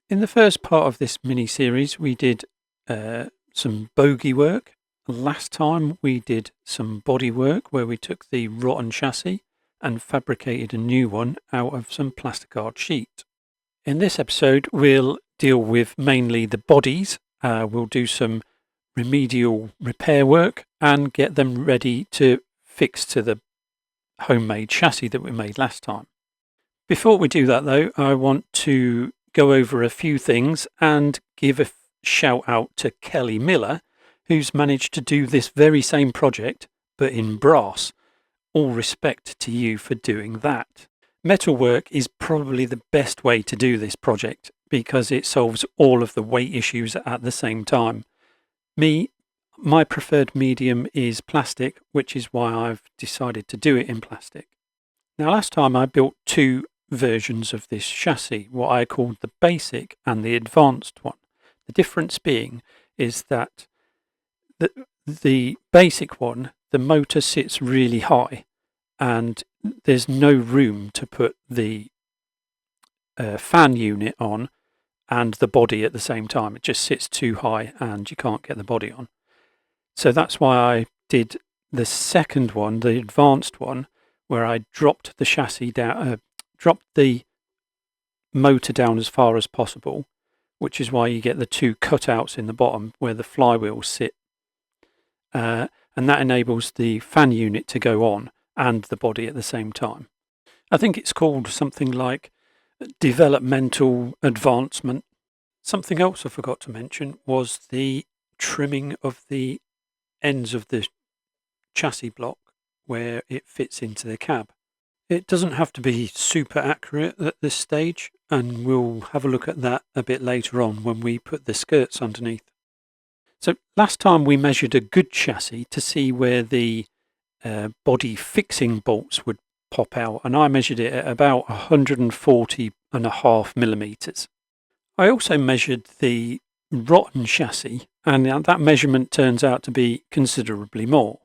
In the first part of this mini-series, we did some bogie work. Last time we did some body work where we took the rotten chassis and fabricated a new one out of some plasticard sheet. In this episode, we'll deal with mainly the bodies. We'll do some remedial repair work and get them ready to fix to the homemade chassis that we made last time. Before we do that though, I want to go over a few things and give a shout out to Kelly Miller, who's managed to do this very same project but in brass. All respect to you for doing that. Metalwork is probably the best way to do this project because it solves all of the weight issues at the same time. My preferred medium is plastic, which is why I've decided to do it in plastic. Now, last time I built two versions of this chassis, what I called the basic and the advanced one. The difference being is that the basic one, the motor sits really high and there's no room to put the fan unit on and the body at the same time. It just sits too high and you can't get the body on. So that's why I did the second one, the advanced one, where I dropped the chassis down, dropped the motor down as far as possible, which is why you get the two cutouts in the bottom where the flywheels sit. And that enables the fan unit to go on and the body at the same time. I think it's called something like developmental advancement. Something else I forgot to mention was the trimming of the ends of the chassis block where it fits into the cab. It doesn't have to be super accurate at this stage, and we'll have a look at that a bit later on when we put the skirts underneath. So last time we measured a good chassis to see where the body fixing bolts would pop out, and I measured it at about 140.5 millimeters. I also measured the rotten chassis, and that measurement turns out to be considerably more,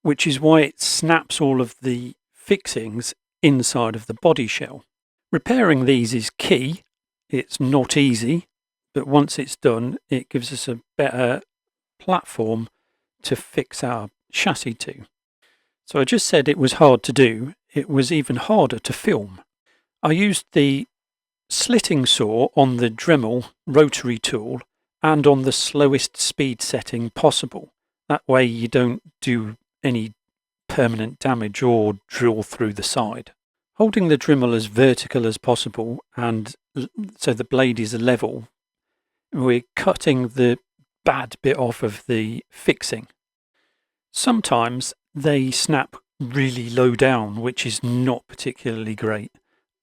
which is why it snaps all of the fixings inside of the body shell. Repairing these is key. It's not easy, but once it's done, it gives us a better platform to fix our chassis to. So I just said it was hard to do. It was even harder to film. I used the slitting saw on the Dremel rotary tool and on the slowest speed setting possible. That way you don't do any permanent damage or drill through the side. Holding the Dremel as vertical as possible and so the blade is level, we're cutting the bad bit off of the fixing. Sometimes they snap really low down, which is not particularly great.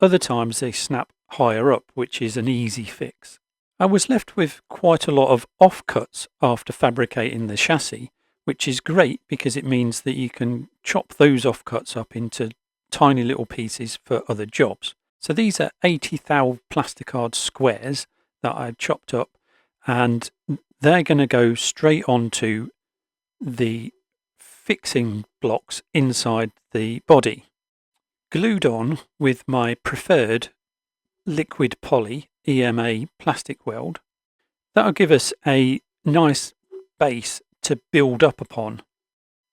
Other times they snap higher up, which is an easy fix. I was left with quite a lot of offcuts after fabricating the chassis, which is great because it means that you can chop those offcuts up into tiny little pieces for other jobs. So these are 80 thou plasticard squares that I chopped up, and they're going to go straight onto the fixing blocks inside the body. Glued on with my preferred liquid poly EMA plastic weld. That'll give us a nice base to build up upon.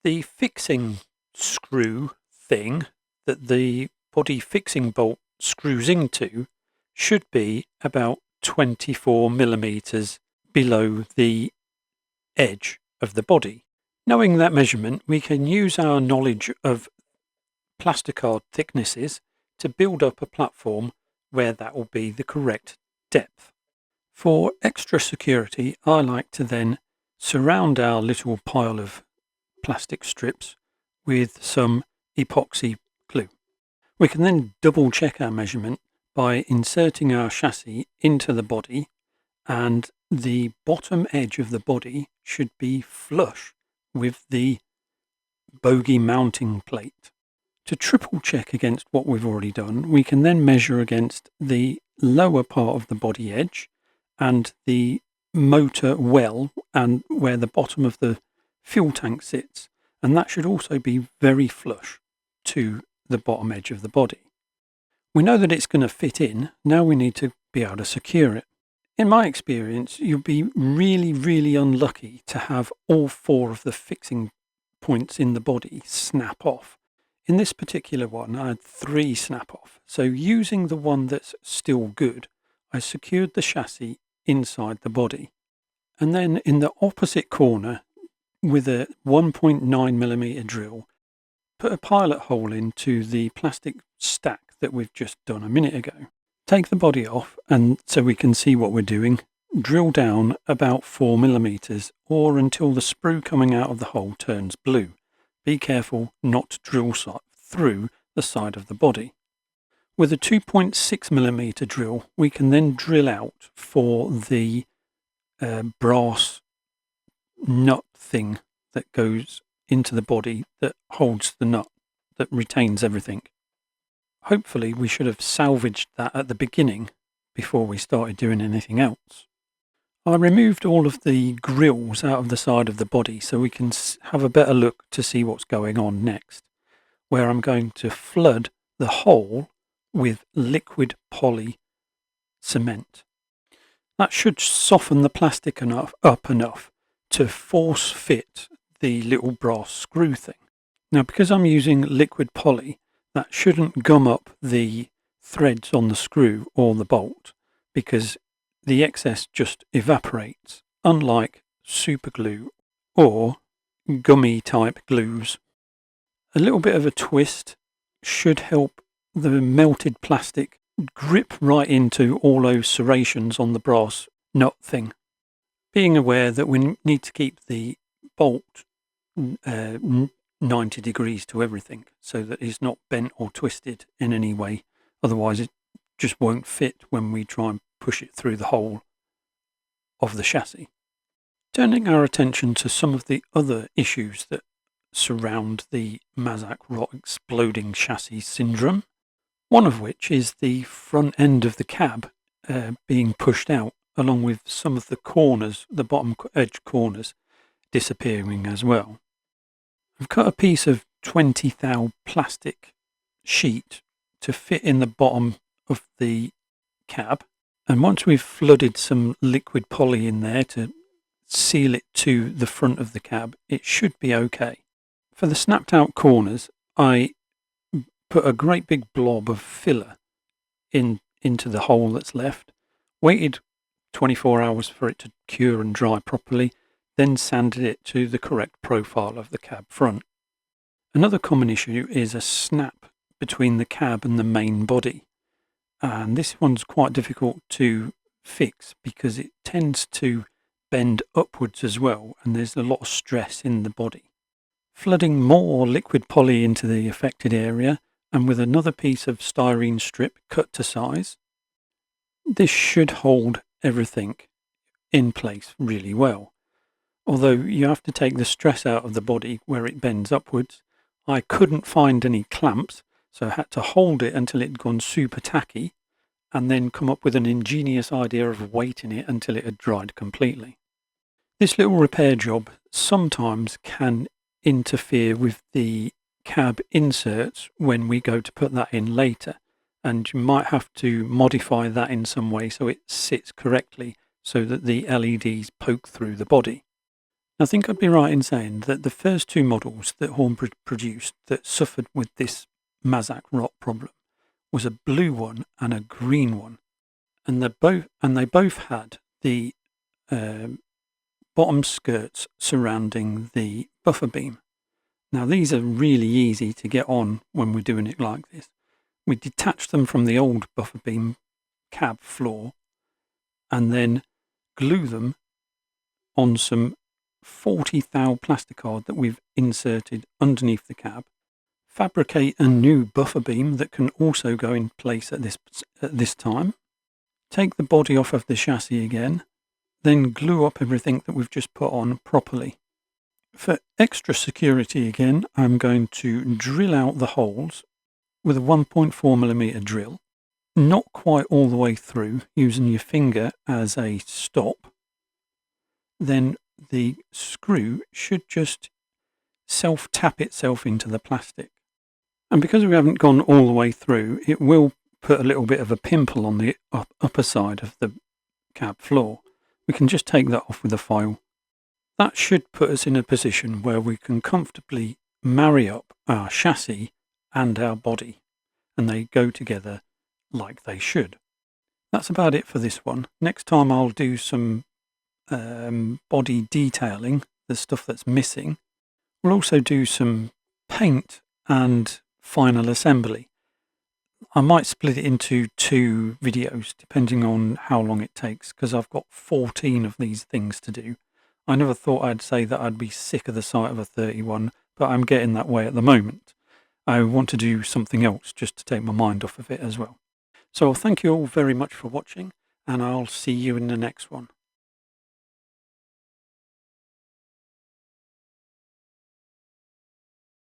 The fixing screw thing that the body fixing bolt screws into should be about 24 millimeters below the edge of the body. Knowing that measurement, we can use our knowledge of plasticard thicknesses to build up a platform where that will be the correct depth. For extra security, I like to then surround our little pile of plastic strips with some epoxy glue. We can then double check our measurement by inserting our chassis into the body, and the bottom edge of the body should be flush with the bogie mounting plate. To triple check against what we've already done, we can then measure against the lower part of the body edge and the motor well and where the bottom of the fuel tank sits, and that should also be very flush to the bottom edge of the body. We know that it's going to fit in, now we need to be able to secure it. In my experience, you'll be really, really unlucky to have all 4 of the fixing points in the body snap off. In this particular one, I had 3 snap off. So using the one that's still good, I secured the chassis inside the body. And then in the opposite corner, with a 1.9mm drill, put a pilot hole into the plastic stack that we've just done a minute ago. Take the body off, and so we can see what we're doing. Drill down about 4mm or until the sprue coming out of the hole turns blue. Be careful not to drill through the side of the body. With a 2.6mm drill, we can then drill out for the brass nut thing that goes into the body that holds the nut, that retains everything. Hopefully we should have salvaged that at the beginning before we started doing anything else. I removed all of the grills out of the side of the body so we can have a better look to see what's going on next, where I'm going to flood the hole with liquid poly cement. That should soften the plastic up enough to force fit the little brass screw thing. Now, because I'm using liquid poly, that shouldn't gum up the threads on the screw or the bolt, because the excess just evaporates, unlike super glue or gummy type glues. A little bit of a twist should help the melted plastic grip right into all those serrations on the brass nut thing. Being aware that we need to keep the bolt 90 degrees to everything so that it's not bent or twisted in any way. Otherwise it just won't fit when we try and push it through the hole of the chassis. Turning our attention to some of the other issues that surround the Mazack rot exploding chassis syndrome, one of which is the front end of the cab being pushed out, along with some of the corners, the bottom edge corners, disappearing as well. I've cut a piece of 20 thou plastic sheet to fit in the bottom of the cab, and once we've flooded some liquid poly in there to seal it to the front of the cab, it should be okay. For the snapped out corners, I put a great big blob of filler into the hole that's left, waited 24 hours for it to cure and dry properly, then sanded it to the correct profile of the cab front. Another common issue is a snap between the cab and the main body, and this one's quite difficult to fix because it tends to bend upwards as well, and there's a lot of stress in the body. Flooding more liquid poly into the affected area, and with another piece of styrene strip cut to size, this should hold everything in place really well. Although you have to take the stress out of the body where it bends upwards. I couldn't find any clamps, so I had to hold it until it had gone super tacky, and then come up with an ingenious idea of weighting it until it had dried completely. This little repair job sometimes can interfere with the cab inserts when we go to put that in later, and you might have to modify that in some way so it sits correctly so that the LEDs poke through the body. I think I'd be right in saying that the first 2 models that Hornby produced that suffered with this Mazack rot problem was a blue one and a green one, and they both had the bottom skirts surrounding the buffer beam. Now these are really easy to get on when we're doing it like this. We detach them from the old buffer beam cab floor and then glue them on some 40 thou plasticard that we've inserted underneath the cab, fabricate a new buffer beam that can also go in place at this time, take the body off of the chassis again, then glue up everything that we've just put on properly. For extra security again, I'm going to drill out the holes with a 1.4mm drill, not quite all the way through, using your finger as a stop. Then the screw should just self-tap itself into the plastic. And because we haven't gone all the way through, it will put a little bit of a pimple on the upper side of the cab floor, we can just take that off with a file. That should put us in a position where we can comfortably marry up our chassis and our body, and they go together like they should. That's about it for this one. Next time I'll do some body detailing, the stuff that's missing. We'll also do some paint and final assembly. I might split it into 2 videos depending on how long it takes, because I've got 14 of these things to do. I never thought I'd say that I'd be sick of the sight of a 31, but I'm getting that way at the moment. I want to do something else just to take my mind off of it as well. So thank you all very much for watching, and I'll see you in the next one.